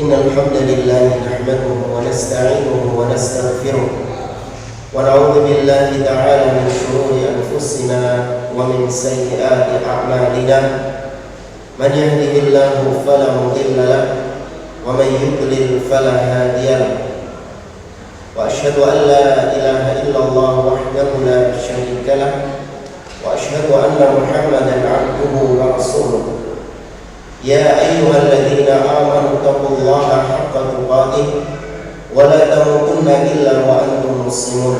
إن الحمد لله نحمده ونستعينه ونستغفره ونعوذ بالله تعالى من شرور أنفسنا ومن سيئات أعمالنا من يهده الله فلا مضل له ومن يضلل فلا هادي له وأشهد أن لا إله إلا الله وحده لا شريك له وأشهد أن محمدا عبده ورسوله يا أيها الذين آمنوا اتقوا الله حق تقاته ولا تموتن إلا وأنتم مسلمون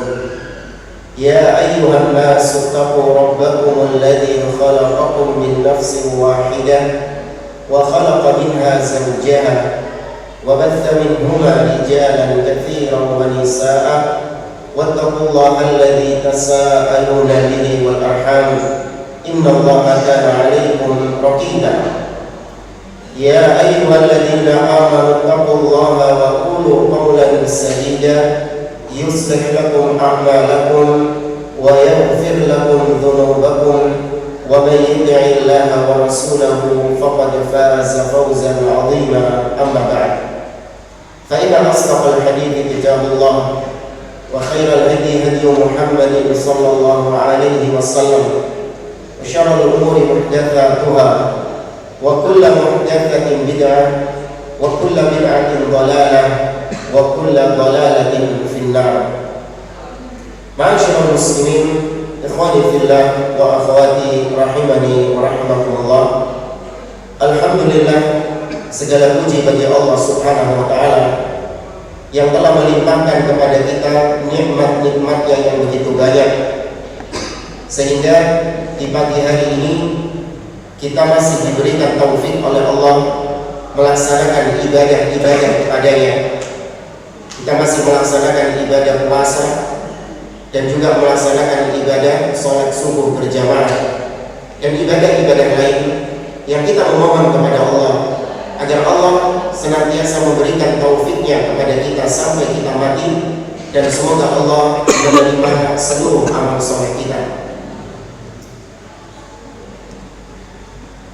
يا أيها الناس اتقوا ربكم الذي خلقكم من نفس واحدة وخلق منها زوجها وبث منهما رجالا كثيرا ونساء واتقوا الله الذي تساءلون به والأرحام إن الله كان عليكم رقيبا يا أيها الذين آمنوا اتقوا الله وقولوا قولا سديدا يصلح لكم أعمالكم ويغفر لكم ذنوبكم ومن يطع الله ورسوله فقد فاز فوزا عظيما أما بعد فإن أصدق الحديث كتاب الله وخير الهدي هدي محمد صلى الله عليه وسلم وشر الأمور محدثاتها وكل محدثة بدعة وكل بدعة ضلالة وكل ضلالة في النار. Ma'asyiral muslimin, ikhwani fillah wa akhwati rahimani wa rahimakumullah. Alhamdulillah, segala puji bagi Allah Subhanahu wa taala yang telah melimpahkan kepada kita nikmat-nikmatnya yang begitu banyak, sehingga di pagi hari ini kita masih diberikan taufik oleh Allah melaksanakan ibadah-ibadah kepadanya. Kita masih melaksanakan ibadah puasa dan juga melaksanakan ibadah sholat subuh berjamaah dan ibadah-ibadah lain yang kita memohon kepada Allah agar Allah senantiasa memberikan taufiknya kepada kita sampai kita mati, dan semoga Allah menerima seluruh amal soleh kita.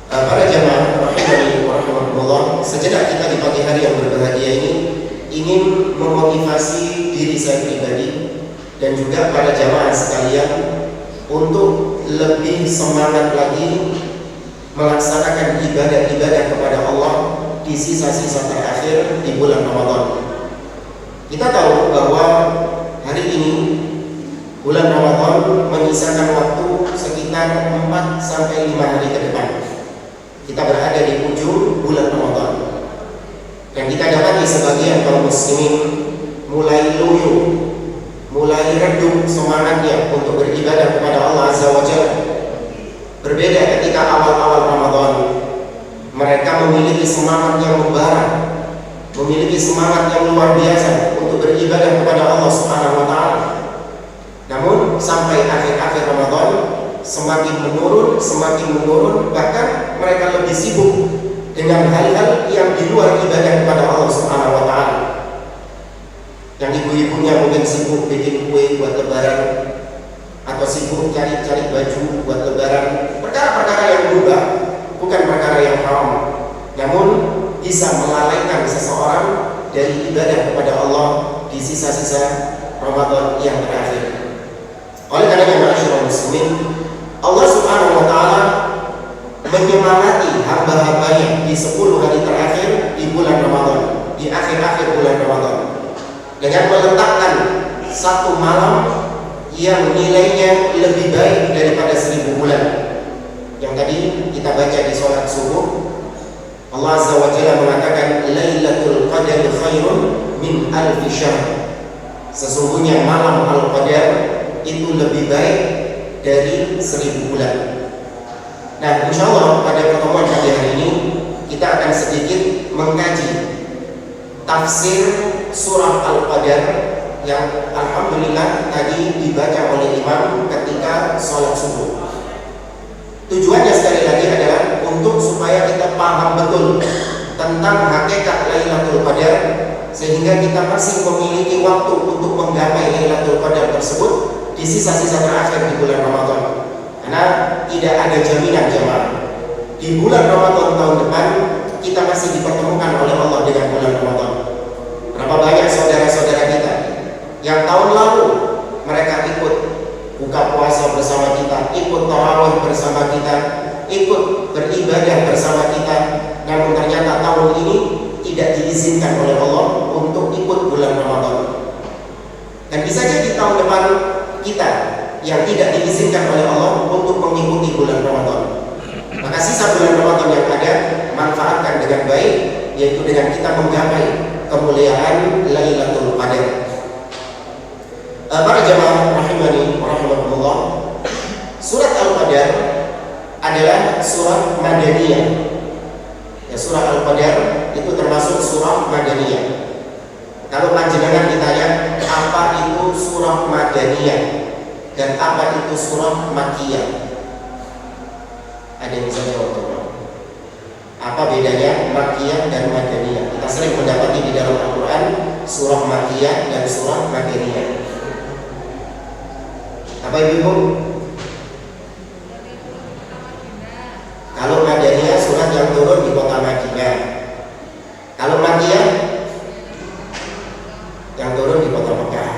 Para jamaah rahimani wa rahimakumullah, sejenak kita di pagi hari yang berbahagia ini ingin memotivasi diri saya pribadi dan juga para jamaah sekalian untuk lebih semangat lagi melaksanakan ibadah-ibadah kepada Allah di sisa-sisa terakhir di bulan Ramadan. Kita tahu bahwa hari ini bulan Ramadan menyisakan waktu sekitar 4-5 hari ke depan. Kita berada di ujung bulan Ramadan, dan kita dapati sebagian kaum muslimin mulai loyo, mulai redup semangatnya untuk beribadah kepada Allah Azza wa Jalla. Berbeda ketika awal-awal Ramadan, mereka memiliki semangat yang membara, memiliki semangat yang luar biasa untuk beribadah kepada Allah Subhanahu wa taala. Namun sampai akhir-akhir Ramadan semakin menurun, bahkan mereka lebih sibuk dengan hal-hal yang di luar ibadah kepada Allah Subhanahu wa taala. Yang ibu-ibunya mungkin sibuk bikin kue buat lebaran, atau sibuk cari-cari baju buat lebaran. Perkara-perkara yang berubah, bukan perkara yang haram, namun bisa melalaikan seseorang dari ibadah kepada Allah di sisa-sisa Ramadan yang terakhir. Oleh karenanya, ma'asyiral muslimin, Allah Subhanahu wa taala menyemangati hamba-hambanya di 10 hari terakhir di bulan Ramadan, di akhir-akhir bulan Ramadan, dengan meletakkan satu malam yang nilainya lebih baik daripada 1000 bulan. Yang tadi kita baca di sholat subuh, Allah Azza wa Jalla mengatakan Lailatul Qadar khairun min alfi syahr. Sesungguhnya malam Al-Qadar itu lebih baik dari 1000 bulan. Nah, insya Allah pada pertemuan pagi hari ini kita akan sedikit mengkaji tafsir surah Al-Qadar yang alhamdulillah tadi dibaca oleh imam ketika sholat subuh. Tujuannya sekali lagi adalah untuk supaya kita paham betul tentang hakikat Lailatul Qadar, sehingga kita masih memiliki waktu untuk menggapai Lailatul Qadar tersebut di sisa-sisa terakhir di bulan Ramadan. Karena tidak ada jaminan jemaah di bulan Ramadan tahun depan kita masih dipertemukan oleh Allah dengan bulan yang tidak diizinkan oleh Allah untuk mengikuti bulan Ramadan. Maka sisa bulan Ramadan yang ada manfaatkan dengan baik, yaitu dengan kita menggapai kemuliaan Lailatul Qadar. Para jamaah rahimani rahimakumullah, surat Al-Qadar adalah surah Madaniyah. Ya, surah Al-Qadar itu termasuk surah Madaniyah. Kalau panjenengan ditanya apa itu surah Madaniyah dan apa itu surah Makkiyah, ada yang bisa jawab? Apa bedanya Makkiyah dan Madaniyah? Kita sering mendapati di dalam Al-Quran surah Makkiyah dan surah Madaniyah. Apa ibu? Kalau Madaniyah surat yang turun di kota Madinah. Kalau Makkiyah yang turun di kota Mekah.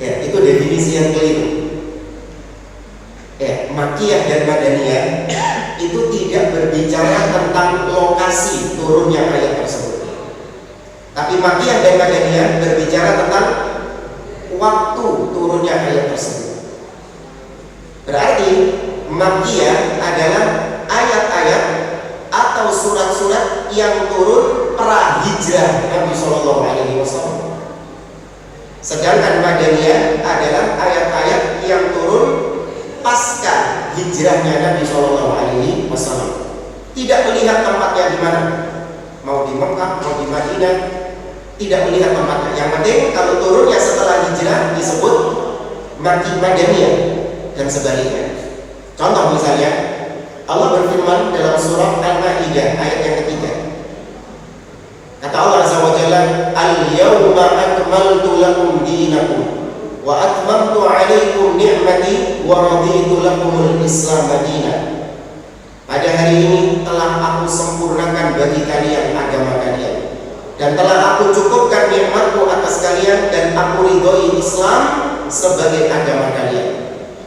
Ya, itu definisi yang keliru. Ya, Makkiyah dan Madaniyah itu tidak berbicara tentang lokasi turunnya ayat tersebut. Tapi Makkiyah dan Madaniyah berbicara tentang waktu turunnya ayat tersebut. Berarti Makkiyah adalah ayat-ayat atau surat-surat yang turun pra-hijrah Nabi Shallallahu Alaihi Wasallam. Sedangkan Madaniyah adalah ayat-ayat yang turun pasca hijrahnya Nabi Shallallahu Alaihi Wasallam. Tidak melihat tempatnya di mana, mau di Mekah, mau di Madinah, tidak melihat tempatnya. Yang penting kalau turunnya setelah hijrah disebut Madaniyah dan sebaliknya. Contoh misalnya Allah berfirman dalam surah Al-Maidah ayat yang ketiga. Kata Allah Azza wa Jalla, "Al-yawma akmaltu lakum dinakum wa atmamtu 'alaikum ni'mati wa raditu lakumul Islam madinah." Pada hari ini telah aku sempurnakan bagi kalian agama kalian, dan telah aku cukupkan nikmatku atas kalian, dan aku ridhoi Islam sebagai agama kalian.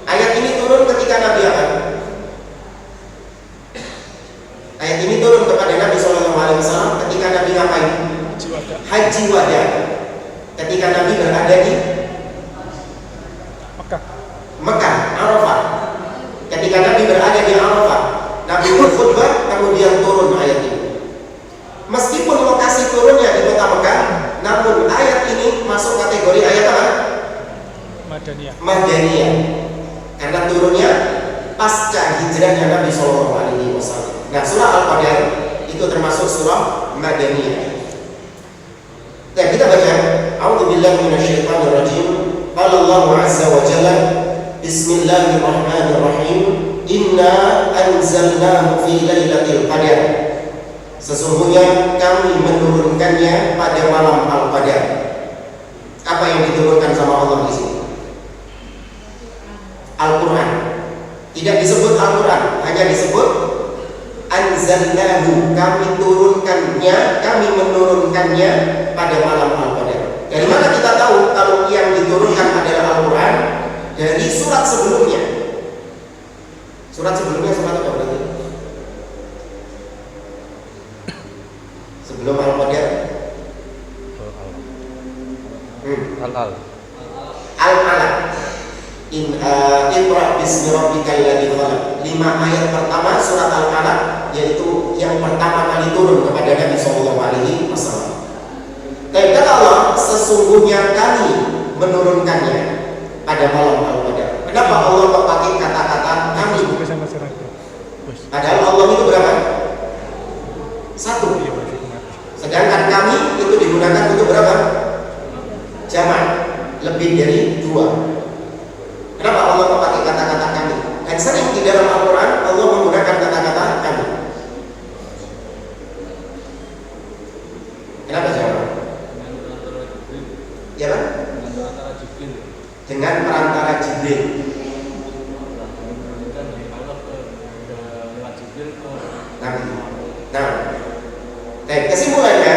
Ayat ini turun ketika Nabi apa? Ayat ini turun kepada Nabi SAW ketika Nabi ngapain? Haji wada. Ketika Nabi berada di Mekah, Arafah. Ketika Nabi berada di Arafah, Nabi berkhutbah, kemudian turun ayat ini. Meskipun lokasi turunnya di kota Mekah, namun ayat ini masuk kategori ayat apa? Madaniyah. Karena turunnya pasca hijrahnya Nabi Shallallahu Alaihi Wasallam. Nah, surah Al-Qadar itu termasuk surah Madaniyah. Dan kita baca, A'udzubillahi minasyaitonirrajim. Qala Allah Azza wa Jalla, Bismillahirrahmanirrahim. Inna anzalnahu fi lailatul qadar. Sesungguhnya kami menurunkannya pada malam Al-Qadar. Apa yang diturunkan sama Allah di sini? Al-Quran. Tidak disebut Al-Quran, hanya disebut anzalnahu. Kami turunkannya, kami menurunkannya pada malam Al-Qadar. Dari mana kita tahu kalau yang diturunkan adalah Al-Quran? Dari surat sebelumnya. Surat sebelumnya surat apa berarti? Sebelum Al-Qadar. Al-Alaq. Iqra bismi rabbikal ladzi khalaq. 5 ayat pertama surat Al-Alaq, yaitu yang pertama kali turun kepada Nabi Sallallahu Alaihi Wasallam. Dan kata Allah, sesungguhnya kami menurunkannya pada malam Al-Qadar. Kenapa Allah pakai kata-kata kami? Padahal Allah itu berapa? 1. Sedangkan kami itu digunakan untuk berapa? Jamak, lebih dari 2. Kenapa Allah memakai kata-kata kami? Dan sering di dalam Al-Quran Allah menggunakan kata-kata kami. Kenapa jawab? Ya kan? Dengan perantara Jibril. Nah, kesimpulannya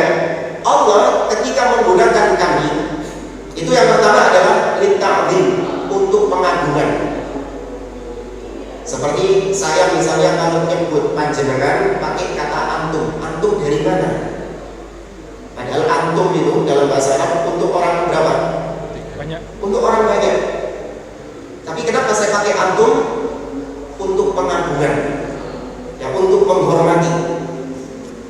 Allah ketika menggunakan kami itu yang pertama adalah litta'zim, untuk pengagungan. Seperti saya misalnya kalau nyebut panjenengan pakai kata antum. Antum dari mana? Padahal antum itu dalam bahasa Arab untuk orang berapa? Banyak. Untuk orang banyak. Tapi kenapa saya pakai antum? Untuk pengagungan, ya, untuk menghormati.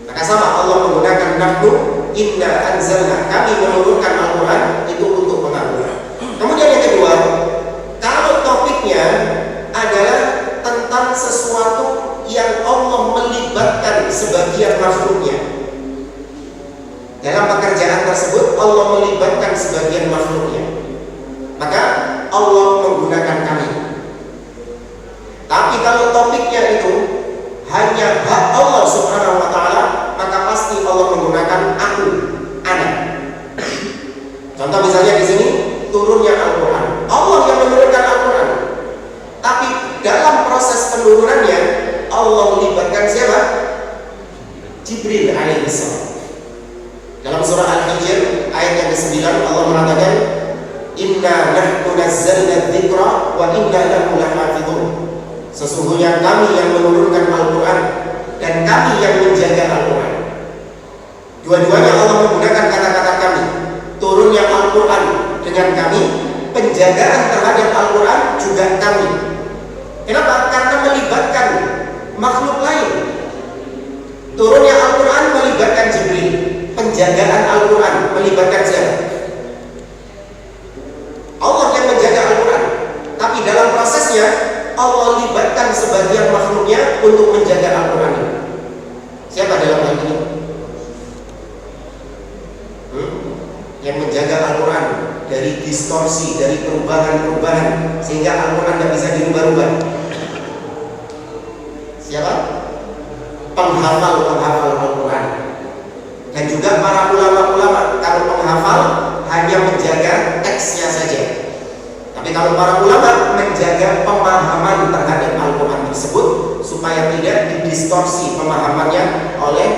Maka sama Allah menggunakan nahnu, inna anzalna, kami menurunkan Al-Quran, itu untuk pengagungan. Kemudian yang kedua, kalau topiknya adalah tentang sesuatu yang Allah melibatkan sebagian makhluknya, dalam pekerjaan tersebut Allah melibatkan sebagian makhluknya, maka Allah menggunakan kami. Tapi kalau topiknya itu hanya hak Allah Subhanahu wa ta'ala, maka pasti Allah menggunakan aku, ana. Contoh misalnya di sini turunnya Al-Quran, Allah yang menurunkan Al-Quran. Tapi dalam proses penurunannya Allah melibatkan siapa? Jibril alaihissalam. Dalam surah Al-Hijr ayat yang ke-9 Allah mengatakan, inna nahnu nazzalna dzikra wa inna lahu lahafizun. Sesungguhnya kami yang menurunkan Al-Quran dan kami yang menjaga Al-Quran. Dua-duanya Allah menggunakan kata-kata kami. Turunnya Al-Quran dengan kami, penjagaan terhadap Al-Quran juga kami. Kenapa? Karena melibatkan makhluk lain. Turunnya Al-Quran melibatkan Jibril, penjagaan Al-Quran melibatkan siapa? Allah yang menjaga Al-Quran. Tapi dalam prosesnya Allah libatkan sebagian makhluknya untuk menjaga Al-Quran. Siapa dalam hal ini? Yang menjaga Al-Quran dari distorsi, dari perubahan-perubahan, sehingga Al-Quran tidak bisa dirubah-rubah. Siapa? Penghafal Al-Quran. Dan juga para ulama-ulama. Kalau penghafal hanya menjaga teksnya saja, tapi kalau para ulama menjaga pemahaman terhadap Al-Quran tersebut supaya tidak didistorsi pemahamannya oleh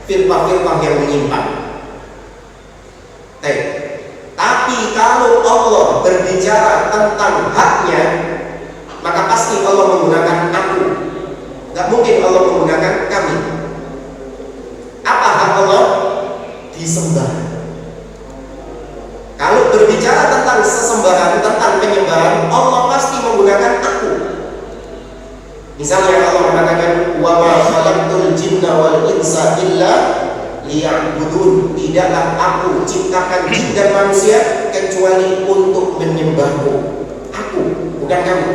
firqah-firqah yang menyimpang. Tapi kalau Allah berbicara tentang haknya, maka pasti Allah menggunakan aku. Gak mungkin Allah menggunakan kami. Apa hak Allah? Disembah. Kalau berbicara tentang sesembahan, tentang penyembahan, Allah pasti menggunakan aku. Misalnya Allah mengatakan, wa ma khalaqtul jinna wal insa illa liya'budun. Tidaklah aku ciptakan jin dan manusia kecuali untuk menyembahku. Aku, bukan kamu.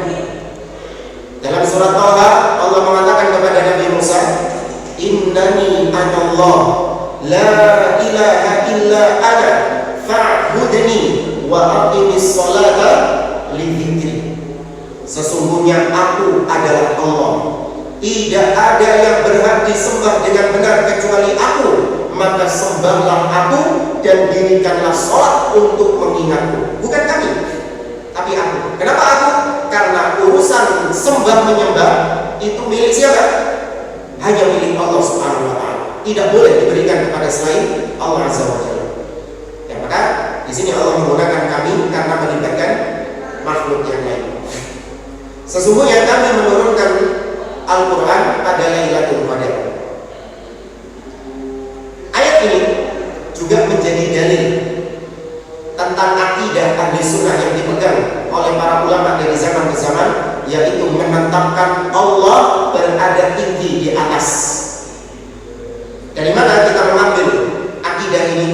Dalam surat Taha Allah mengatakan kepada Nabi Musa, innani anallah la ilaha illa ana fa'budni wa aqimis sholata li dzikri. Sesungguhnya aku adalah Allah, tidak ada yang berhak disembah dengan benar kecuali aku, maka sembahlah aku dan dirikanlah sholat untuk mengingatku. Bukan kami, tapi aku. Kenapa aku? Karena urusan sembah menyembah itu milik siapa? Hanya milik Allah Subhanahu wa ta'ala. Tidak boleh diberikan kepada selain Allah Azza wa Jalla. Ya, maka di sini Allah menggunakan kami karena melibatkan makhluk yang lain. Sesungguhnya kami menurunkan Al-Quran pada Lailatul Qadar. Ayat ini juga menjadi dalil tentang akidah ahli sunnah yang dipegang oleh para ulama dari zaman ke zaman, yaitu menetapkan Allah berada tinggi di atas. Dari mana kita mengambil akidah ini?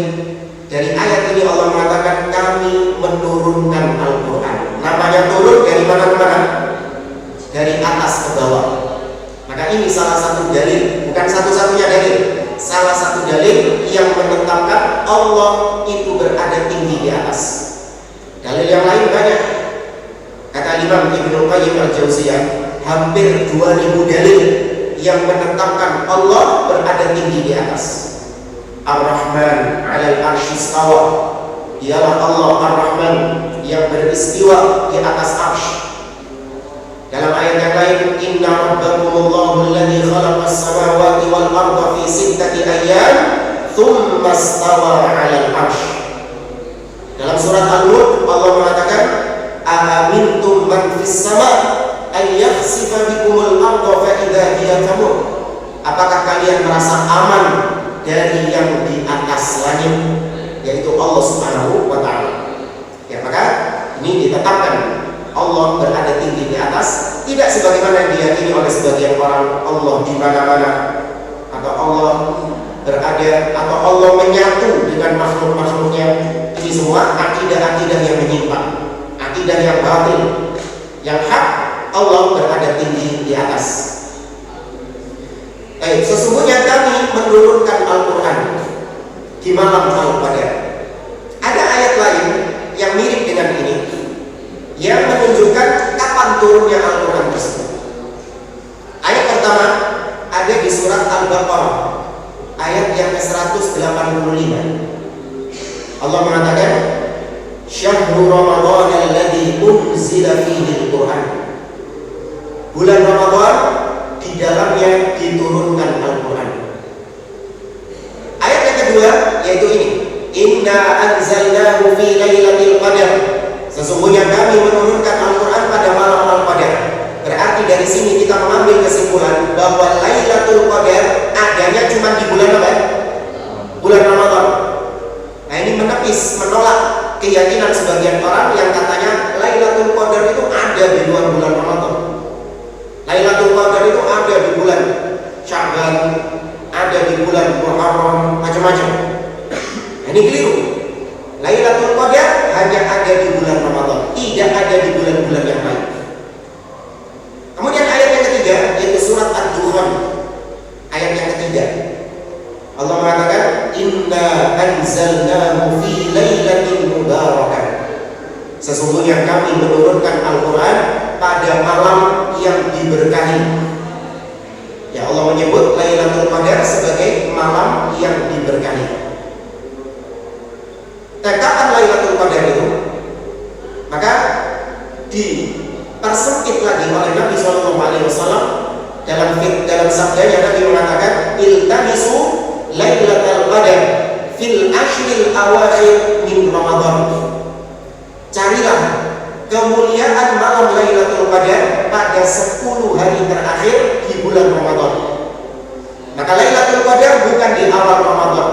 Dari ayat ini Allah mengatakan kami menurunkan Al-Quran. Namanya turun dari mana ke mana? Dari atas ke bawah. Maka ini salah satu dalil, bukan satu-satunya dalil, salah satu dalil yang menetapkan Allah itu berada tinggi di atas. Dalil yang lain banyak. Kata Imam Ibnu Qayyim Al-Jauziyah, hampir 2000 dalil yang menetapkan Allah berada tinggi di atas. Ar-Rahman 'alal 'arsy istawa. Dialah Allah Ar-Rahman yang beristiwa di atas arsy. Dalam ayat yang lain, inna rabbakumullahu alladzi khalaqas samawati wal arda fi sittati ayyam tsumma istawa 'alal 'arsy. Dalam surat An-Nur Allah mengatakan, "Aamintum man fis sama' ay yakhsifa bikumul arda fa idza hiya tamur." Apakah kalian merasa aman dari yang di atas langit, yaitu Allah Subhanahu wa ta'ala? Ya, maka ini ditetapkan Allah berada tinggi di atas, tidak sebagaimana diyakini oleh sebagian orang Allah di mana-mana, atau Allah berada, atau Allah menyatu dengan makhluk-makhluknya. Ini semua akidah-akidah yang menyimpang, akidah yang batil. Yang hak, Allah berada tinggi di atas. Sesungguhnya kami menurunkan Al-Quran di malam Al-Qadar. Ada ayat lain yang mirip dengan ini, yang menunjukkan kapan turunnya Al-Quran tersebut. Ayat pertama ada di surat Al-Baqarah, ayat yang ke-185. Allah mengatakan, Syahrul Ramadan alladzi unzila fihi al-Quran. Bulan Ramadan di dalamnya diturunkan Al-Quran. Ayat yang kedua yaitu ini, Inna anzalnahu fi lailatul qadar. Sesungguhnya kami menurunkan Al-Quran pada malam Al-Qadar. Berarti dari sini kita mengambil kesimpulan bahwa Lailatul Qadar adanya cuma di bulan apa? Bulan Ramadan. Nah, ini menepis, menolak keyakinan sebagian orang yang katanya Lailatul Qadar itu ada di luar bulan Ramadan. Lailatul Qadar itu ada di bulan Sya'ban, ada di bulan Muharram, macam-macam. Nah, ini keliru. Lailatul Qadar hanya ada di bulan Ramadan, tidak ada di bulan-bulan yang lain. Kemudian ayat yang ketiga yaitu surat Ad-Dukhan, ayat yang ketiga. Allah mengatakan, Inna anzalnahu fi lailatin mubarakah. Sesungguhnya kami menurunkan Al-Quran pada malam yang diberkahi. Ya, Allah menyebut Lailatul Qadar sebagai malam yang diberkahi. Nah, kapan Lailatul Qadar itu? Maka dipersempit lagi oleh Nabi SAW dalam sabdanya. Nabi mengatakan, iltamisu Lailatul Qadar fil ashril awakhir min Ramadan. Carilah kemuliaan malam Lailatul Qadar pada 10 hari terakhir di bulan Ramadan. Maka Lailatul Qadar bukan di awal Ramadan,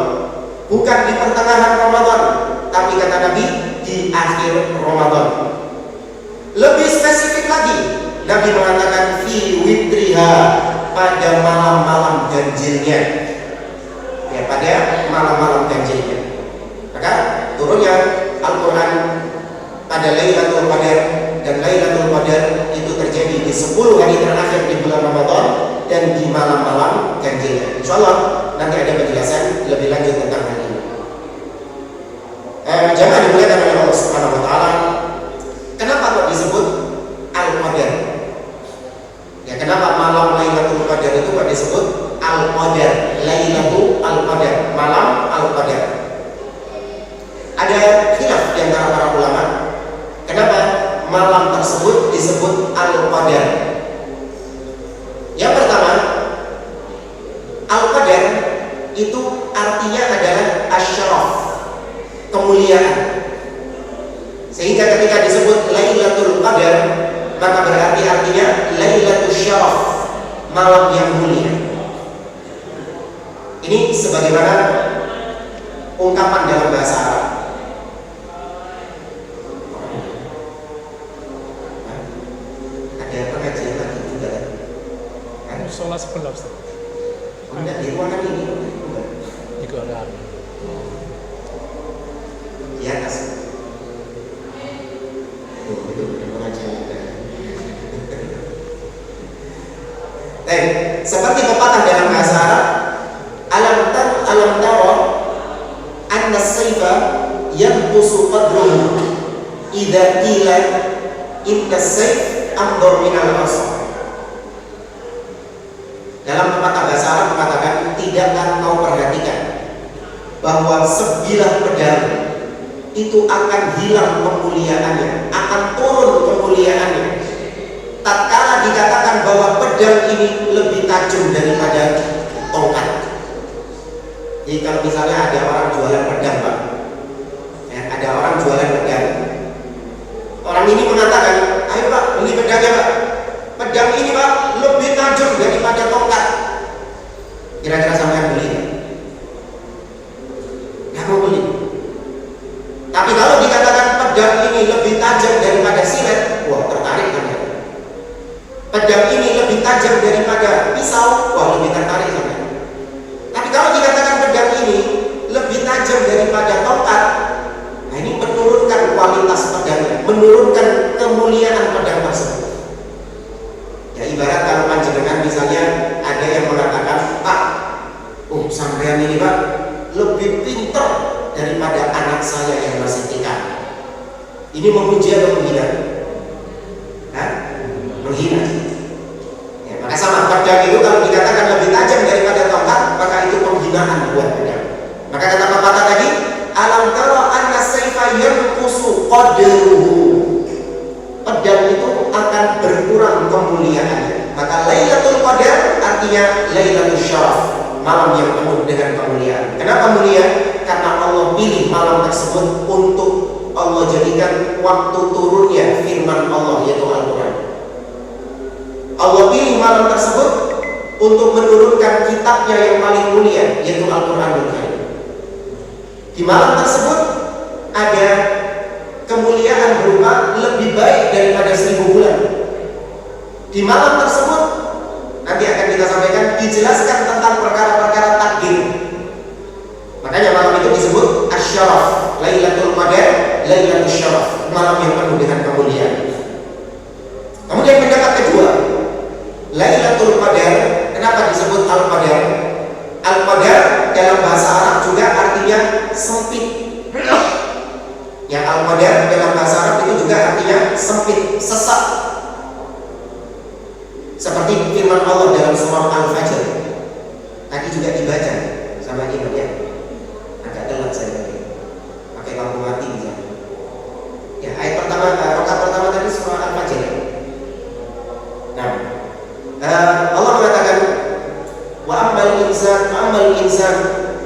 bukan di pertengahan Ramadan, tapi kata Nabi di akhir Ramadan. Lebih spesifik lagi, Nabi mengatakan fi witriha, pada malam-malam ganjilnya. Ya, pada malam-malam ganjilnya. Maka turunnya Al-Quran pada Lailatul Qadar, dan Lailatul Qadar itu terjadi di 10 hari terakhir di bulan Ramadan dan di malam-malam ganjilnya. Insyaallah nanti ada penjelasan lebih lanjut tentang hal ini. Jamaah dimuliakan oleh Allah Subhanahu wa taala. Kenapa kok disebut Al-Qadar? Ya, kenapa malam Lailatul Qadar itu kok disebut Al-Qadar? Lailatul Al-Qadar, malam Al-Qadar. Ada khilaf di antara para ulama. Kenapa malam tersebut disebut Al-Qadar? Yang pertama, Al-Qadar itu artinya adalah asyraf, kemuliaan. Sehingga ketika disebut Lailatul Qadar, maka berarti artinya Lailatul Syaraf, malam yang mulia. Ini sebagaimana ungkapan dalam bahasa Arab. Ada pengajian lagi juga kan? Sholat sebelah Ustaz. Enggak, di ruangan ini Di Korea. di atas. Itu pengajian juga. Seperti pepatah dalam bahasa Arab, alam tara anna as-sayfa yanqusu qadruhu idza qila inna as-sayf amdar min al-asa. Dalam pepatah bahasa Arab mengatakan, tidakkah kau perhatikan bahwa sebilah pedang itu akan hilang kemuliaannya, akan turun kemuliaannya tatkala dikatakan bahwa pedang ini lebih tajam daripada tongkat. Jadi kalau misalnya ada orang jualan pedang, Pak, ya, ada orang jualan pedang, orang ini mengatakan, ayo Pak, beli pedangnya Pak, pedang ini Pak lebih tajam daripada tongkat. Kira-kira sampai beli? Nggak mau beli. Tapi kalau dikatakan pedang ini lebih tajam daripada silet, wah tajam daripada pisau, wah lebih tertarik sampai. Tapi kalau dikatakan pedang ini lebih tajam daripada tongkat, nah ini menurunkan kualitas pedangnya, menurunkan kemuliaan pedang tersebut. Ya ibarat kalau panjenengan misalnya ada yang mengatakan, Pak, sampean ini Pak lebih pintar daripada anak saya yang masih TK. Ini memuji atau menghina? Hah? Menghina. Ya, maka sama pedang itu kalau dikatakan lebih tajam daripada tongkat, maka itu penghinaan buat pedang. Maka kata pepatah tadi, alam tara anna sayfa yanqusu qadruhu. Pedang itu akan berkurang kemuliaannya. Maka Lailatul Qadar artinya Lailatul Syaraf, malam yang penuh dengan kemuliaan. Kenapa mulia? Karena Allah pilih malam tersebut untuk Allah jadikan waktu turunnya firman Allah, yaitu Al-Quran. Allah pilih malam tersebut untuk menurunkan kitabnya yang paling mulia, yaitu Al-Quranul Karim. Di malam tersebut ada kemuliaan berupa lebih baik daripada 1000 bulan. Di malam tersebut nanti akan kita sampaikan, dijelaskan tentang perkara-perkara takdir. Makanya malam itu disebut Asy-Syaraf, Lailatul Qadar, Lailatul Syaraf, malam yang penuh dengan kemuliaan. Kemudian pendapat kedua, Lailatul Qadar, kenapa disebut Al-Qadar? Al-Qadar dalam bahasa Arab juga artinya sempit. Ya, Al-Qadar dalam bahasa Arab itu juga artinya sempit, sesak. Seperti firman Allah dalam surah Al-Fajr. Tadi juga dibaca sama Imam ya. Agak telat saya tadi. Pakai lampu mati di sana. Ya, ayat pertama, rakaat pertama tadi surah Al-Fajr. Nah, Allah mengatakan, wa ammal insan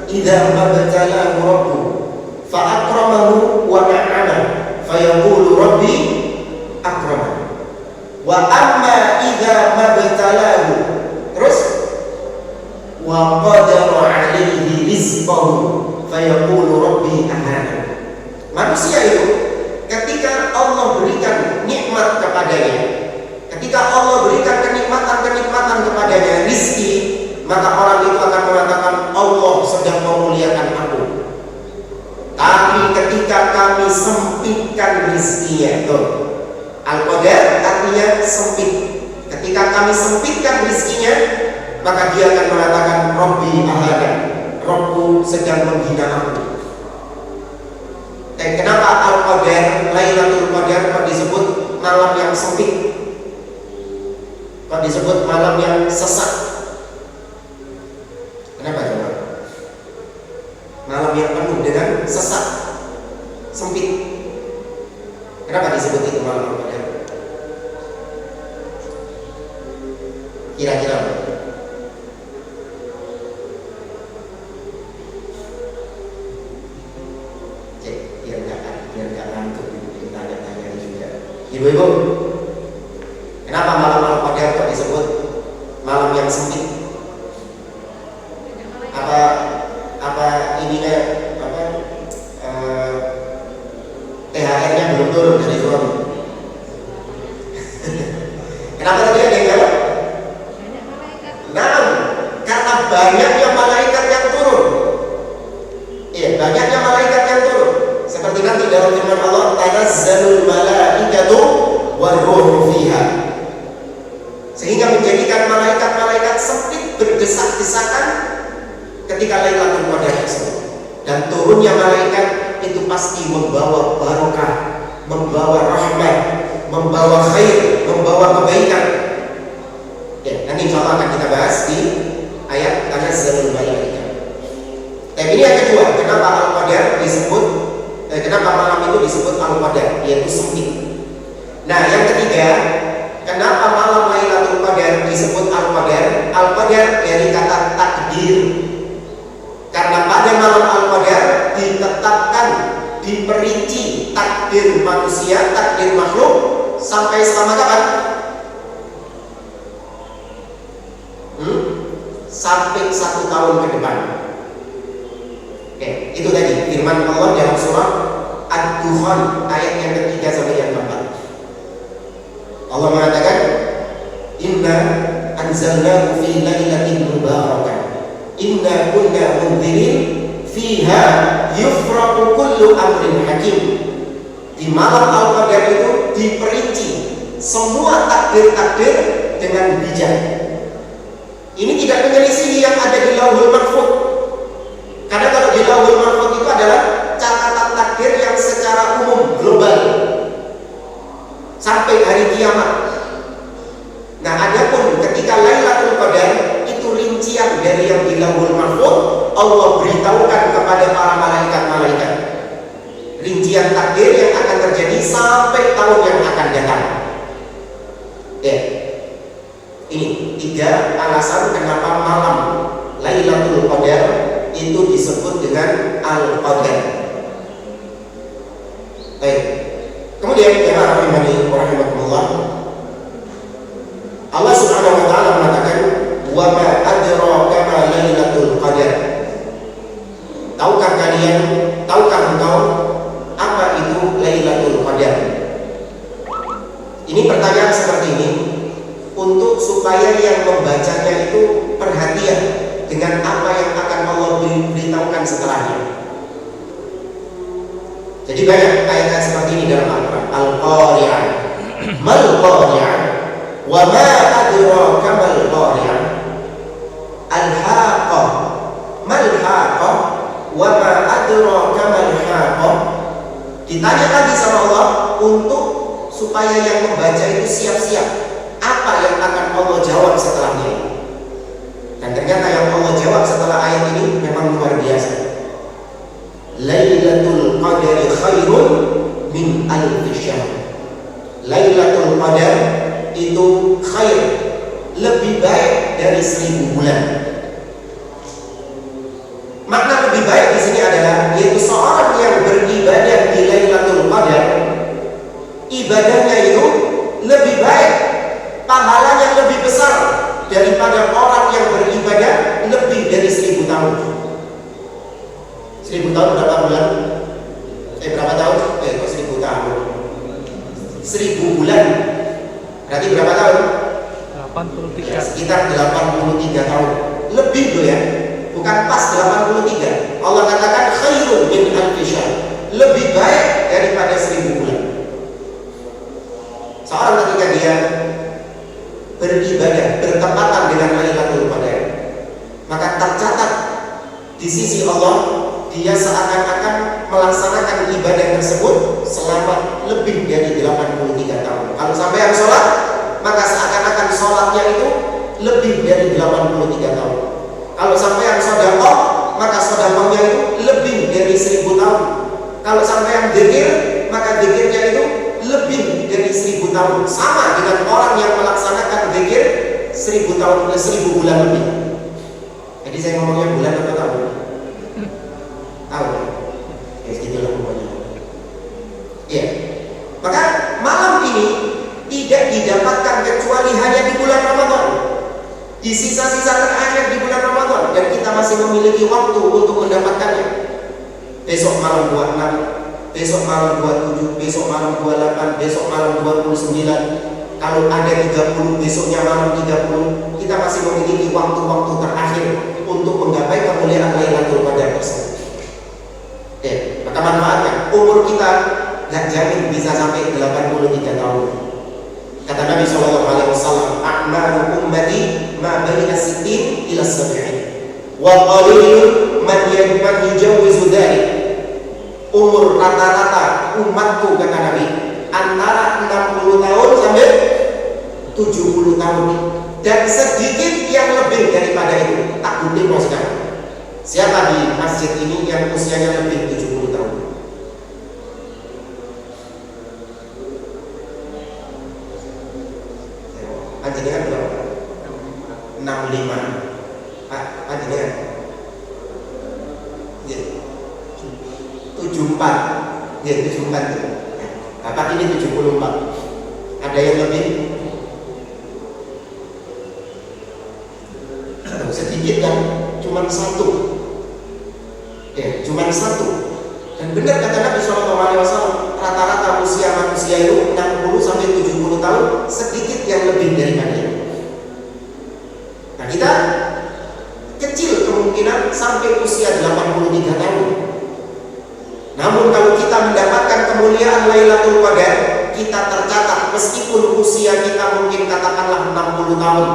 idza mabtalahu rabbuhu fa akramahu wa na'ama fa yaqulu rabbi akraman. Wa amma idza mabtalahu, terus wa qadara 'alaihi rizqahu fa yaqulu rabbi ahana. Manusia itu ketika Allah berikan nikmat kepadanya, ketika Allah berikan kenikmatan kepadanya, rizki, maka orang itu akan mengatakan Allah sedang memuliakan aku. Tapi ketika kami sempitkan rizkinya, tuh, Al-Qadar artinya sempit. Ketika kami sempitkan rizkinya, maka dia akan mengatakan Rabbi ahana, Rabbu sedang menghina aku. Dan kenapa Al-Qadar, Lailatul Qadar kok disebut malam yang sempit? Kok disebut malam yang sesak? Kenapa coba? Malam yang penuh dengan sesak, sempit. Kenapa disebut itu malam Al-Qadar? Kira-kira apa? Cek, biar nggak ngantuk ditanya-tanya juga. Ibu-ibu, kenapa malam Al-Qadar kok disebut malam yang sempit? Apa ininya apa? THR-nya belum turun dari suami. Kenapa tadi ada yang jawab? Nah, karena banyaknya malaikat yang turun. Iya, banyaknya malaikat yang turun. Seperti nanti dalam firman Allah, tanazzalul malaikatu war-ruhu fiha. Sehingga menjadikan malaikat-malaikat sempit berdesak-desakan ketika Lailatul Qadar tersebut. Dan turunnya malaikat itu pasti membawa barokah, membawa rahmat, membawa khair, membawa kebaikan. Ya, nanti insyaallah akan kita bahas di ayat tanazzalul malaikah. Tapi ini yang kedua, kenapa Al-Qadar disebut, kenapa malam itu disebut Al-Qadar, yaitu sempit. Nah, yang ketiga, kenapa malam Lailatul Qadar disebut Al-Qadar? Al-Qadar dari kata takdir. Karena pada malam Al-Qadar ditetapkan, diperinci takdir manusia, takdir makhluk sampai selama kapan? Sampai 1 tahun ke depan. Oke, itu tadi firman Allah dalam surah Ad-Dukhan ayat yang ketiga sampai yang keempat. Allah mengatakan, Inna anzalnahu fi lailatin mubarakah inna kunna munzirin fiha yufraqu kullu amrin hakim. Di malam Al-Qadar itu diperinci semua takdir-takdir dengan bijak. Ini tidak menyelisihi yang ada di Lauhul Mahfuz. Karena kalau di Lauhul Mahfuz itu adalah catatan takdir yang secara umum global sampai hari kiamat. Nah, adapun ketika Lailatul Qadar itu rincian dari yang di Lauhul Mahfuz, Allah beritahukan kepada para malaikat-malaikat rincian takdir yang akan terjadi sampai tahun yang akan datang. Ya. Ini 3 alasan kenapa malam Lailatul Qadar itu disebut dengan Al-Qadar. Baik. Kemudian jemaah rahimani wa rahimakumullah, Allah Subhanahu wa taala mengatakan, "Wa ma adraka ma Lailatul Qadar." Tahukah engkau apa itu Lailatul Qadar? Ini pertanyaan seperti ini untuk supaya yang membacanya itu perhatian dengan apa yang akan Allah beritahukan setelahnya. Jadi banyak ayat seperti ini dalam Al-Quran. Al-Qari'ah, mal Qari'ah, wa ma adraka mal Qari'ah, Al-Haqqah, mal Haqqah, wa ma adraka mal Haqqah. Ditanya lagi sama Allah untuk supaya yang membaca itu siap-siap apa yang akan Allah jawab setelahnya. Dan ternyata yang Allah jawab setelah ayat ini memang luar biasa. Lailatul Qadari khairun min alfi syahr. Lailatul Qadar itu khair, lebih baik dari 1000 bulan. Makna lebih baik di sini adalah yaitu seorang yang beribadah di Lailatul Qadar, ibadahnya itu lebih baik, pahalanya lebih besar daripada orang yang beribadah lebih dari 1000 tahun. 1000 tahun berapa bulan? Berapa tahun? Kok 1000 tahun? 1000 bulan berarti berapa tahun? 83. Ya, sekitar 83 tahun. Lebih loh ya. Bukan pas 83. Allah katakan khairun min alfi syahr. Lebih baik daripada 1000 bulan. Seorang ketika dia beribadah bertepatan dengan Lailatul Qadar, maka tercatat di sisi Allah dia seakan-akan melaksanakan ibadah tersebut selama lebih dari 83 tahun. Kalau sampai yang sholat, maka seakan-akan sholatnya itu lebih dari 83 tahun. Kalau sampai yang sedekah, maka sedekahnya itu lebih dari 1000 tahun. Kalau sampai yang dzikir, maka dzikirnya itu lebih dari 1000 tahun. Sama dengan orang yang melaksanakan dzikir 1000 tahun, 1000 bulan lebih. Jadi saya ngomongnya bulan atau tahun? Tahun. Ya, segitulah pokoknya. Iya. Maka malam ini tidak didapatkan kecuali hanya di bulan Ramadan. Di sisa-sisa terakhir di bulan Ramadan, dan kita masih memiliki waktu untuk mendapatkannya. Besok malam 26, besok malam 27, besok malam 28, besok malam 29. Kalau ada 30, besoknya malam 30. Kita masih memiliki waktu-waktu terakhir untuk menggapai kemuliaan Lailatul Qadar tersebut. Maka manfaatkan. Umur kita gak jamin bisa sampai 83 tahun. Kata Nabi SAW, "A'malu ummati ma baina 60 ila 70. Wa qalilun man yujawwizu dzalik." Umur rata-rata umatku, kata Nabi, antara 60 tahun sampai 70 tahun. Dan sedikit yang lebih daripada itu. Tak bukti mau sekarang. Siapa di masjid ini yang usianya lebih 70 tahun? Panjenengan berapa? 65. Pak, panjenengan? 74. Ya, 74. Bapak ini 74. Ada yang lebih? Sedikit kan? Cuman satu. Ya, cuman satu. Dan benar kata Nabi SAW, rata-rata usia manusia itu 60 sampai 70 tahun, sedikit yang lebih daripada itu. Nah, kita kecil kemungkinan sampai usia 83 tahun. Namun kalau kita mendapatkan kemuliaan Lailatul Qadar, kita tercatat meskipun usia kita mungkin katakanlah 60 tahun,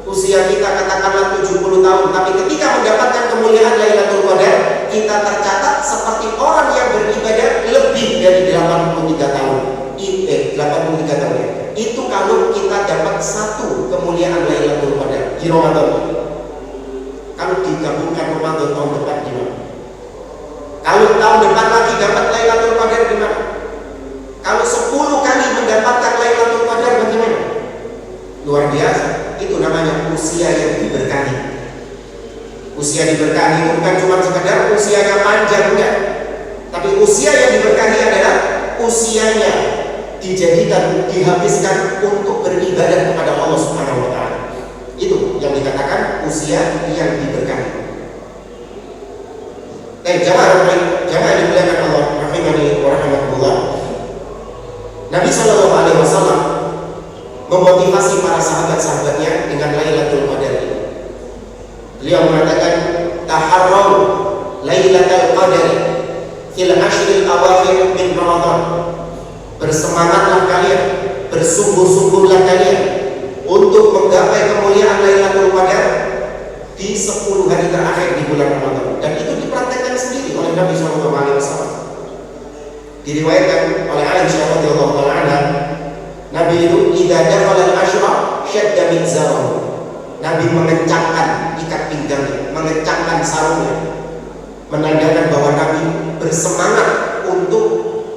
usia kita katakanlah 70 tahun, tapi ketika mendapatkan kemuliaan Lailatul Qadar, kita tercatat seperti orang yang beribadah lebih dari 83 tahun. 83 tahun ya. Itu kalau kita dapat satu kemuliaan Lailatul Qadar di Ramadan. Kalau digabungkan Ramadan tahun depan gimana? Kalau tahun depan lagi dapat Lailatul Qadar gimana? Kalau 10 kali mendapatkan Lailatul Qadar bagaimana? Luar biasa. Itu namanya usia yang diberkahi. Usia diberkahi itu bukan cuma sekedar usianya panjang, enggak. Tapi usia yang diberkahi adalah usianya dijadikan, dihabiskan untuk beribadah kepada Allah Subhanahu wa taala. Itu yang dikatakan usia yang diberkahi. Jamaah dimuliakan Allah rahimani wa rahimakumullah. Nabi sallallahu alaihi wasallam memotivasi para sahabat-sahabatnya dengan Lailatul Qadar ini. Beliau mengatakan, taharraw Lailatul Qadar fil ashril awakhir min Ramadan. Bersemangatlah kalian, bersungguh-sungguhlah kalian untuk menggapai kemuliaan Lailatul Qadar di 10 hari terakhir di bulan Ramadan. Dan itu dipraktekkan sendiri oleh Nabi sallallahu alaihi wasallam. Diriwayatkan oleh Aisyah radhiyallahu taala anha, Nabi itu idza dakhala al-ashra syadda mizarahu. Nabi mengencangkan ikat pinggangnya, mengencangkan sarungnya, menandakan bahwa Nabi bersemangat untuk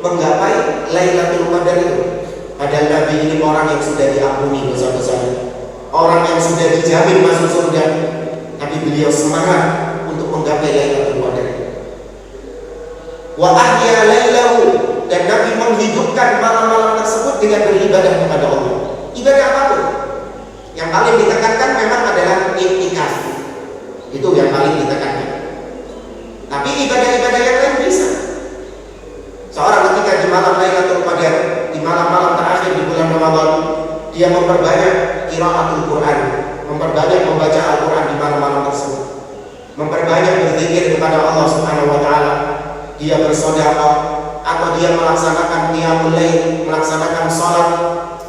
menggapai Lailatul Qadar itu. Padahal Nabi ini orang yang sudah diampuni dosa-dosanya, orang yang sudah dijamin masuk surga, tapi beliau semangat untuk menggapai Lailatul Qadar. Wa ahya lailahu, dan Nabi menghidupkan malam-malam tersebut dengan beribadah kepada Allah. Ibadah apapun. Yang paling ditekankan memang adalah iktikaf. Itu yang paling ditekankan. Tapi ibadah-ibadah yang lain bisa. Seorang ketika di malam Lailatul Qadar, di malam-malam terakhir di bulan Ramadan, dia memperbanyak qiraatul Quran, memperbanyak membaca Al-Quran di malam-malam tersebut, memperbanyak berzikir kepada Allah Subhanahu wa taala. Dia bersedekah, atau dia melaksanakan qiyamul lail, melaksanakan salat,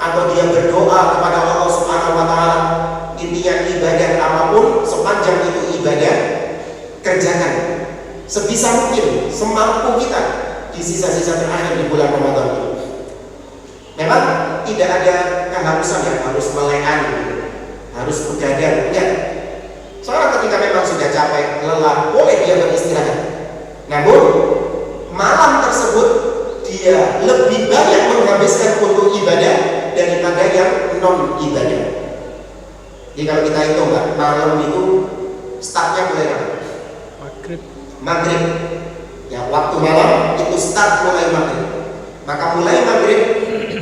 atau dia berdoa kepada Allah Subhanahu wa taala. Intinya ibadah apapun, sepanjang itu ibadah, kerjakan sebisa mungkin, semampu kita di sisa-sisa terakhir di bulan Ramadan ini. Memang tidak ada keharusan yang harus melekan, harus begadang, enggak. Seorang ketika memang sudah capek, lelah, boleh dia beristirahat. Namun malam tersebut dia lebih banyak menghabiskan untuk ibadah daripada yang non ibadah. Jadi kalau kita hitung Mbak, malam itu startnya mulai apa? Maghrib. Ya, waktu malam itu start mulai maghrib. Maka mulai maghrib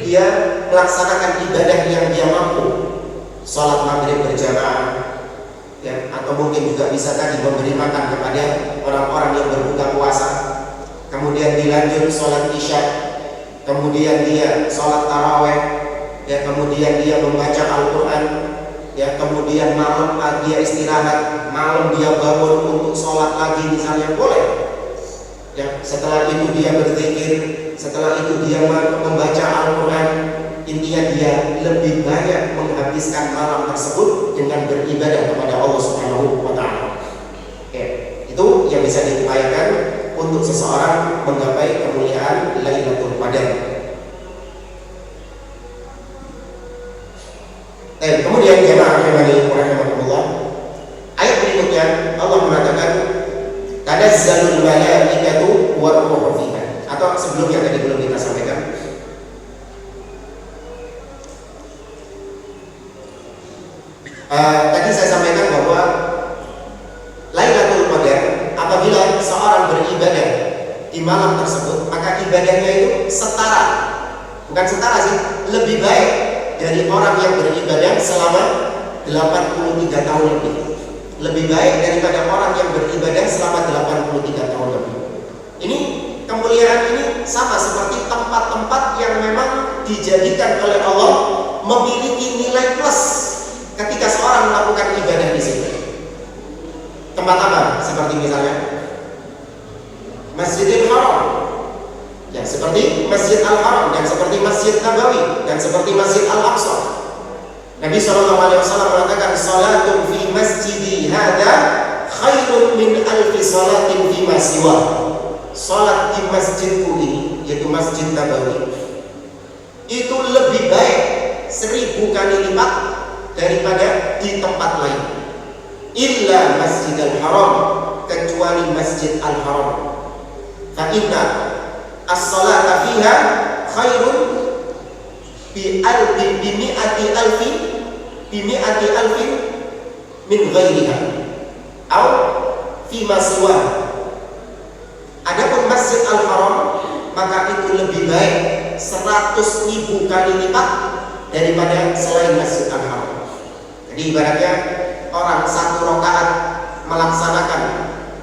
dia melaksanakan ibadah yang dia mampu. Sholat maghrib berjamaah, ya, atau mungkin juga bisa tadi memberi makan kepada orang-orang yang berbuka puasa. Kemudian dilanjut sholat isya, kemudian dia sholat taraweh, ya, kemudian dia membaca Al-Quran, ya, kemudian malam dia istirahat, malam dia bangun untuk sholat lagi misalnya, boleh. Ya, setelah itu dia berzikir, setelah itu dia membaca Al-Quran. Intinya dia lebih banyak menghabiskan malam tersebut dengan beribadah kepada Allah Subhanahu wa taala. Ya, itu yang bisa diupayakan untuk seseorang menggapai kemuliaan Lailatul Qadar. Kemudian jemaah rahimani wa rahimakumullah, ayat berikutnya Allah mengatakan tanazzalul malaikatu war ruhu fiha. Atau sebelumnya tadi belum kita sampaikan, tadi saya sampaikan bahwa Lailatul Qadar, apabila seorang beribadah di malam tersebut, maka ibadahnya itu setara, bukan setara sih, lebih baik dari orang yang beribadah selama 83 tahun lebih. Lebih baik daripada orang yang beribadah selama 83 tahun lebih. Ini kemuliaan ini sama seperti tempat-tempat yang memang dijadikan oleh Allah memiliki nilai plus ketika seorang melakukan ibadah di situ. Tempat apa? Seperti misalnya Masjidil Haram, ya seperti Masjid Al-Haram, dan seperti Masjid Nabawi, dan seperti Masjid Al-Aqsa. Nabi SAW mengatakan, salatun fi masjidi hada khairun min alfi salatin fi masiwa. Salat di masjidku ini, yaitu Masjid Nabawi, itu lebih baik 1000 kali lipat daripada di tempat lain. Illa Masjidil Haram, kecuali Masjid Al-Haram. Fa inna as-salata fiha khairun bi mi'ati alfin min ghairiha atau fi ma siwa. Adapun Masjid Al-Haram, maka itu lebih baik 100.000 kali lipat daripada selain Masjid Al-Haram. Jadi ibaratnya orang 1 rakaat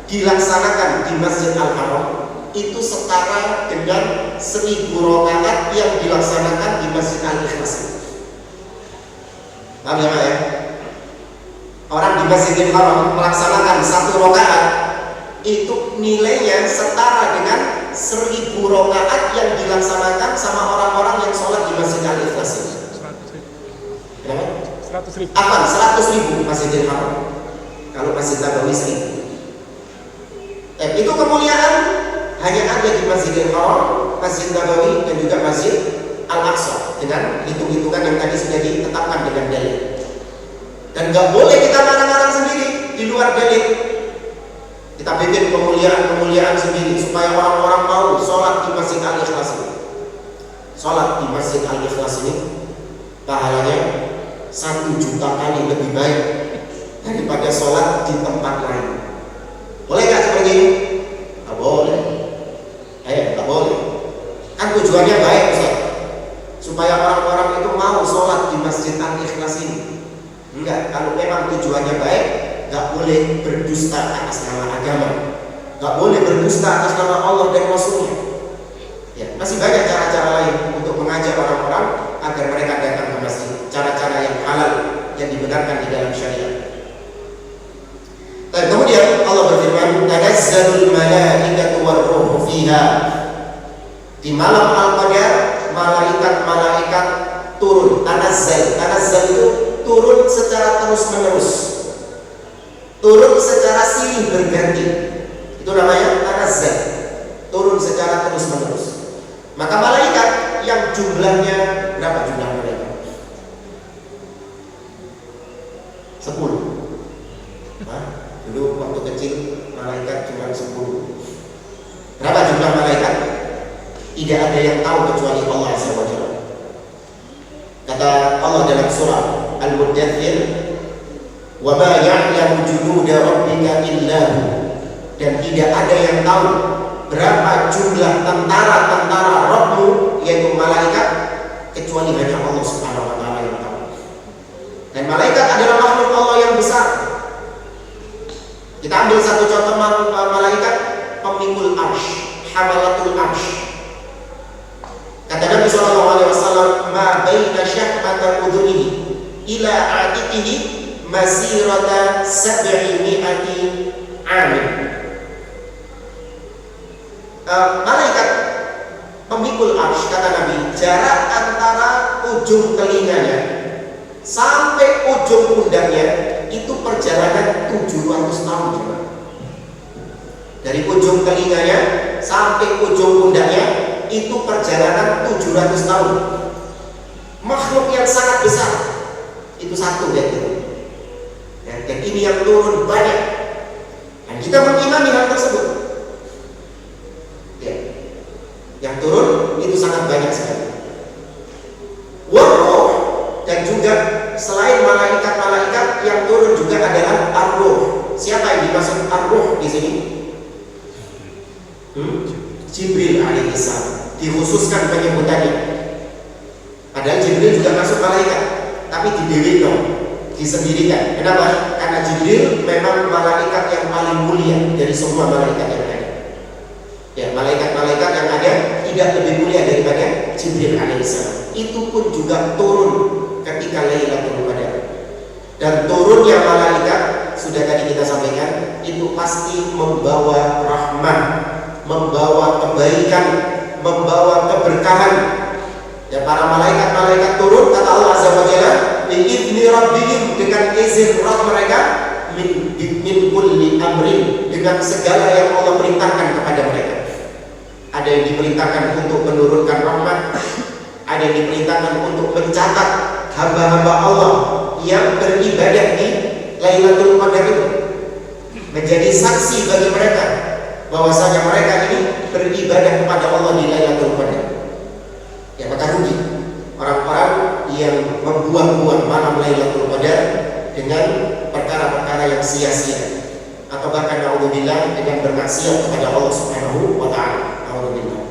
dilaksanakan di Masjid Al-Haram itu setara dengan 1000 rakaat yang dilaksanakan di Masjid Al-Ikhlas. Paham ya Pak ya? Orang di Masjidil Haram melaksanakan 1 rakaat itu nilainya setara dengan 1000 rakaat yang dilaksanakan sama orang-orang yang sholat di Masjid Al-Ikhlas ini. 100.000. Apa? 100.000 Masjidil Haram. Kalau Masjid Nabawi 1000. Itu kemuliaan hanya ada di Masjidil Haram, Masjid Nabawi, dan juga Masjid Al-Aqsa dengan hitung-hitungan yang tadi sudah ditetapkan dengan dalil. Dan gak boleh kita ngarang-ngarang sendiri di luar dalil. Kita bikin kemuliaan sendiri supaya orang-orang mau sholat di Masjid Al-Ikhlas ini. Sholat di Masjid Al-Ikhlas ini pahalanya 1 juta kali lebih baik daripada sholat di tempat lain. Boleh gak seperti ini? Gak boleh. Gak boleh. Kan tujuannya baik Ustaz, supaya orang-orang itu mau sholat di Masjid Al-Ikhlas ini. Enggak, kalau memang tujuannya baik, gak boleh berdusta atas nama agama, gak boleh berdusta atas nama Allah dan Rasulnya. Ya, masih banyak cara-cara lain untuk mengajak orang-orang agar mereka datang ke masjid. Cara-cara yang halal yang dibenarkan di dalam syariat. Dan kemudian Allah berfirman, tanazzalul malaikatu war-ruhu fiha. Di malam Al-Qadar, malaikat-malaikat turun. Tanazzal itu turun secara terus-menerus, turun secara silih berganti. Itu namanya tanazzal, turun secara terus-menerus. Maka malaikat yang jumlahnya berapa jumlah mereka? 10. Dulu waktu kecil malaikat cuma 10. Berapa jumlah malaikat? Tidak ada yang tahu kecuali Allah SWT. Kata Allah dalam surah Al-Muddathir, wa ma ya'lamu junuda rabbika illa hu. Dan tidak ada yang tahu berapa jumlah tentara-tentara Rabbmu, yaitu malaikat, kecuali hanya Allah Subhanahu wa taala yang tahu. Dan malaikat adalah makhluk Allah yang besar. Kita ambil satu contoh malaikat pemikul arsy, hamalatul arsy. Kata Nabi SAW, ma baina syahmata udhunihi ila atiqihi masirata 700 amin. Malaikat pemikul arsy, kata Nabi, jarak antara ujung telinganya sampai ujung pundaknya itu perjalanan 700 tahun juga. Dari ujung telinganya sampai ujung pundaknya itu perjalanan 700 tahun. Makhluk yang sangat besar. Itu satu ya, dan ini yang turun banyak. Dan kita mengimani hal tersebut. Ya. Yang turun itu sangat banyak sekali. Waruh, dan juga selain malaikat-malaikat yang turun juga adalah ar-ruh. Siapa yang dimaksud ar-ruh di sini? Jibril alaihissalam. Dikhususkan penyebutannya. Padahal Jibril juga masuk malaikat, tapi didewekno, disendirikan. Kenapa? Karena Jibril memang malaikat yang paling mulia dari semua malaikat yang ada. Ya, malaikat-malaikat yang ada tidak lebih mulia daripada Jibril alaihissalam. Itu pun juga turun ketika Lailatul Qadar. Dan turunnya malaikat sudah tadi kita sampaikan, itu pasti membawa rahmah, membawa kebaikan, membawa keberkahan. Ya, para malaikat turun, kata Allah Azza wa Jalla, bi'izni rabbihim, dengan izin Rabb mereka, min kulli amrin, dengan segala yang Allah perintahkan kepada mereka. Ada yang diperintahkan untuk menurunkan rahmat, ada yang diperintahkan untuk mencatat hamba-hamba Allah yang beribadah di Lailatul Qadar itu, menjadi saksi bagi mereka bahwasanya mereka ini beribadah kepada Allah di Lailatul Qadar. Ya, maka rugi orang-orang yang membuang-buang malam Lailatul Qadar dengan perkara-perkara yang sia-sia, atau bahkan naudzubillah dengan bermaksiat kepada Allah Subhanahu wa taala. Naudzubillah.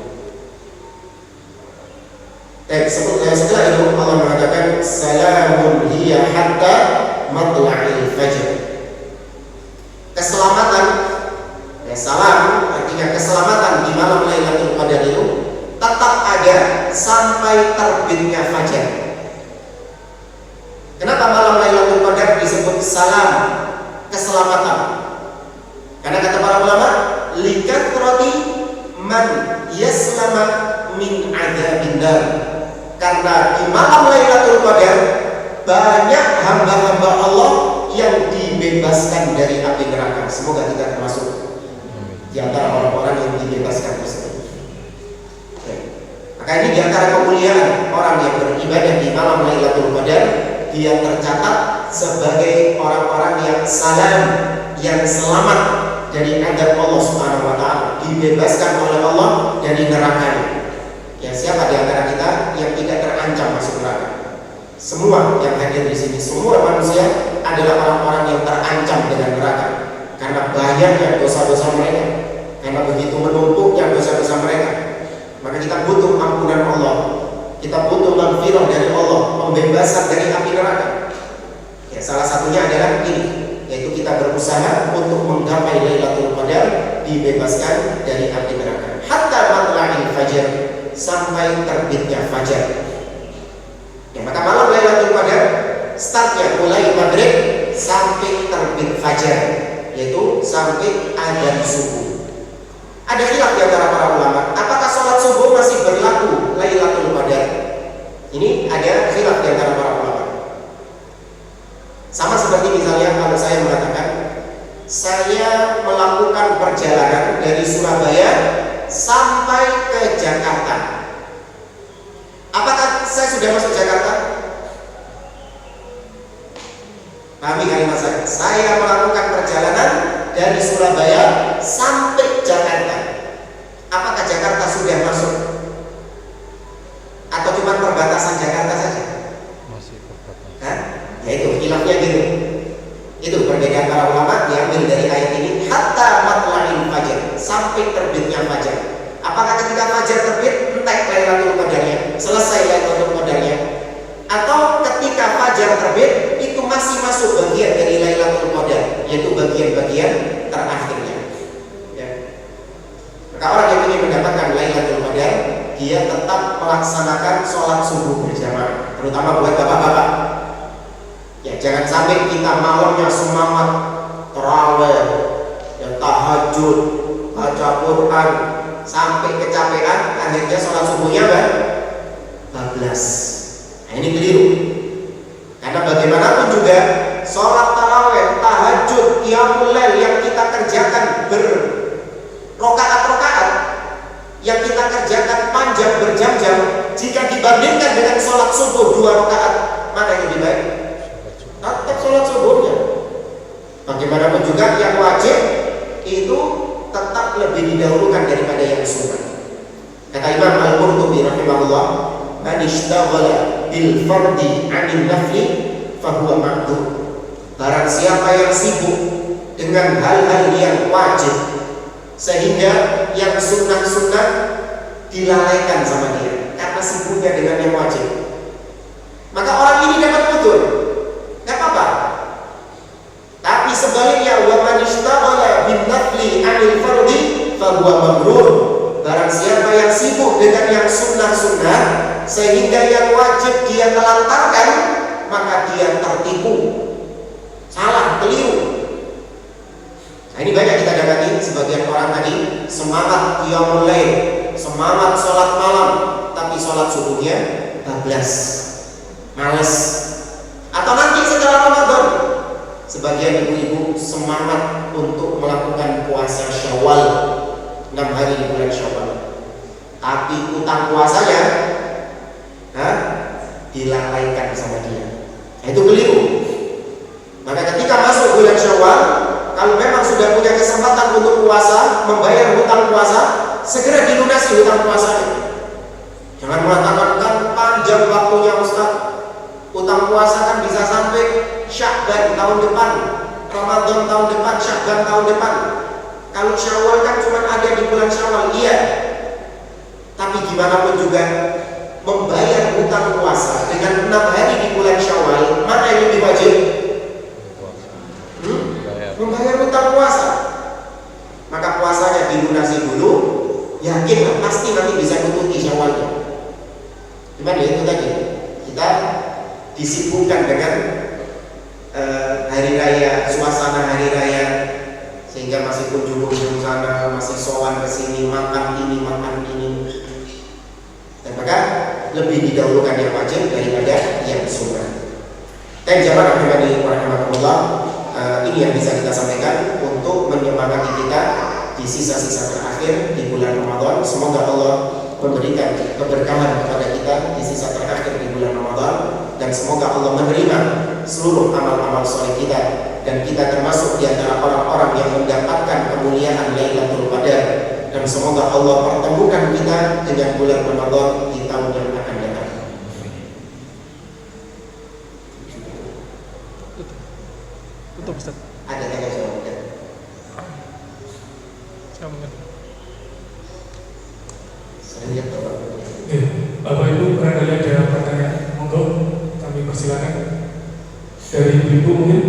Setelah itu Allah mengatakan salamun hiya hatta matla'il fajr. Keselamatan, ya, salam artinya keselamatan di malam Lailatul Qadar itu tetap ada sampai terbitnya fajar. Kenapa malam Lailatul Qadar disebut salam, keselamatan? Karena kata para ulama, likatrati man yaslama min adzabin nar. Karena di malam Lailatul Qadar banyak hamba-hamba Allah yang dibebaskan dari api neraka. Semoga kita termasuk di antara orang-orang yang dibebaskan tersebut. Oke. Maka ini di antara kemuliaan orang yang beribadah di malam Lailatul Qadar, dia tercatat sebagai orang-orang yang salam, yang selamat dari azab Allah Subhanahu wa taala, dibebaskan oleh Allah dari neraka. Ya, siapa di antara kita yang tidak terancam masuk neraka? Semua yang hadir di sini, semua manusia adalah orang-orang yang terancam dengan neraka karena banyaknya dosa-dosa mereka, karena begitu menumpuknya dosa-dosa mereka. Maka kita butuh ampunan Allah, kita butuh maghfirah dari Allah, pembebasan dari api neraka. Ya, salah satunya adalah ini, yaitu kita berusaha untuk menggapai Lailatul Qadar, dibebaskan dari api neraka. Hatta matla'il fajr, sampai terbitnya fajar. Ya, maka malam Lailatul Qadar startnya mulai maghrib sampai terbit fajar, yaitu sampai adzan subuh. Ada khilaf di antara para ulama, apakah sholat subuh masih berlaku Lailatul Qadar? Ini ada khilaf di antara para ulama. Sama seperti misalnya kalau saya mengatakan saya melakukan perjalanan dari Surabaya sampai ke Jakarta. Apakah saya sudah masuk Jakarta? Pahami kalimat saya? Saya melakukan perjalanan dari Surabaya sampai Jakarta. Apakah Jakarta sudah masuk? Atau cuma perbatasan Jakarta saja? Masih perbatasan. Hah? Ya itu, khilafnya gitu. Itu perbedaan para ulama diambil dari ayat ini. Hatta matla'il fajr, sampai terbitnya fajar. Apakah ketika fajar terbit entek Lailatul Qadarnya, selesai Lailatul Qadarnya, atau ketika fajar terbit itu masih masuk bagian dari Lailatul Qadar, yaitu bagian-bagian terakhirnya. Ya. Maka orang yang ingin mendapatkan Lailatul Qadar, dia tetap melaksanakan sholat subuh berjamaah, terutama buat bapak-bapak. Ya, jangan sampai kita malamnya semangat tarawih, ya, tahajud, baca Quran, sampai kecapean, akhirnya sholat subuhnya bablas. Nah, ini keliru. Karena bagaimanapun juga sholat tarawih, tahajud, qiyamul lail yang kita kerjakan berrokaat-rokaat, yang kita kerjakan panjang berjam-jam, jika dibandingkan dengan sholat subuh 2 rakaat, mana yang lebih baik? Tetap sholat subuhnya. Bagaimanapun juga yang wajib itu tetap lebih didahulukan daripada yang sunnah. Kata Imam Al-Qurtubi rahimahullah, man ishtaghala bil fardi 'anil nafli fahuwa ma'dzur. Barang siapa yang sibuk dengan hal-hal yang wajib sehingga yang sunnah-sunnah dilalaikan sama dia karena sibuknya dengan yang wajib, maka orang ini dapat udzur, enggak apa-apa. Tapi sebaliknya, wa man ishtaghala bin nafli 'anil fardi fahuwa maghrur. Barang siapa yang sibuk dengan yang sunnah-sunnah sehingga yang wajib dia telantarkan, maka dia tertipu. Salah, keliru. Nah, ini banyak kita dapati sebagian orang tadi semangat qiyamul lail, semangat sholat malam, tapi sholat subuhnya bablas, males. Atau nanti setelah Ramadan, sebagian ibu-ibu semangat untuk melakukan puasa Syawal 6 hari di bulan Syawal, tapi utang puasanya dilalaikan sama dia. Nah, itu keliru. Maka ketika masuk bulan Syawal, kalau memang sudah punya kesempatan untuk puasa, membayar hutang puasa, segera dilunasi hutang puasanya. Jangan mengatakan kan panjang waktunya Ustaz. Hutang puasa kan bisa sampai Sya'ban tahun depan, Ramadan tahun depan, Sya'ban tahun depan. Kalau Syawal kan cuma ada di bulan Syawal, iya. Tapi gimana pun juga membayar hutang puasa dengan 6 hari di bulan Syawal, mana yang lebih wajib? Membayar hutang puasa. Maka puasanya dilunasi dulu, yakin pasti nanti bisa nutupi Syawalnya. Cuman ya itu tadi, kita disibukkan dengan hari raya, suasana hari raya, sehingga masih kunjung-kunjung sana, masih sowan ke sini, makan ini, makan ini. Dan maka lebih didahulukan yang wajib daripada yang sunnah. Dan jamaah pribadi warahmatullah, ini yang bisa kita sampaikan untuk menyemangati kita di sisa-sisa terakhir di bulan Ramadan. Semoga Allah memberikan keberkahan kepada kita di sisa terakhir di bulan Ramadan, dan semoga Allah menerima seluruh amal-amal soleh kita, dan kita termasuk di antara orang-orang yang mendapatkan kemuliaan Lailatul Qadar, dan semoga Allah pertemukan kita dengan bulan Ramadan di tahun yang akan datang. Tutup Ustaz. Ada tanya jawab ya? Saya mengerti. Saya lihat Bapak. Bapak Ibu barangkali ada pertanyaan, monggo kami persilakan. Dari Ibu mungkin.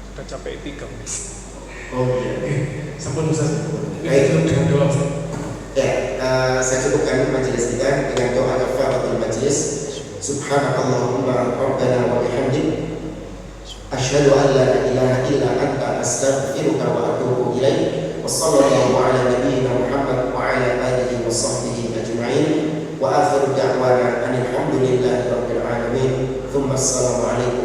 Kita capek 3 menit. Oh iya. Sampun Ustaz. Baik. Dengan doa Ustaz. Ya, saya cukupkan majelis kita dengan doa kafaratul majelis. Subhanakallahumma rabbana wa bihamdik, asyhadu an la ilaha illa anta, astaghfiruka wa atubu ilaik. Wassallallahu ala nabiyyina Muhammad wa ala alihi wa sahbihi ajma'in. Wa akhiru da'wana anil hamdulillahi rabbil alamin. Thumma assalamu alaikum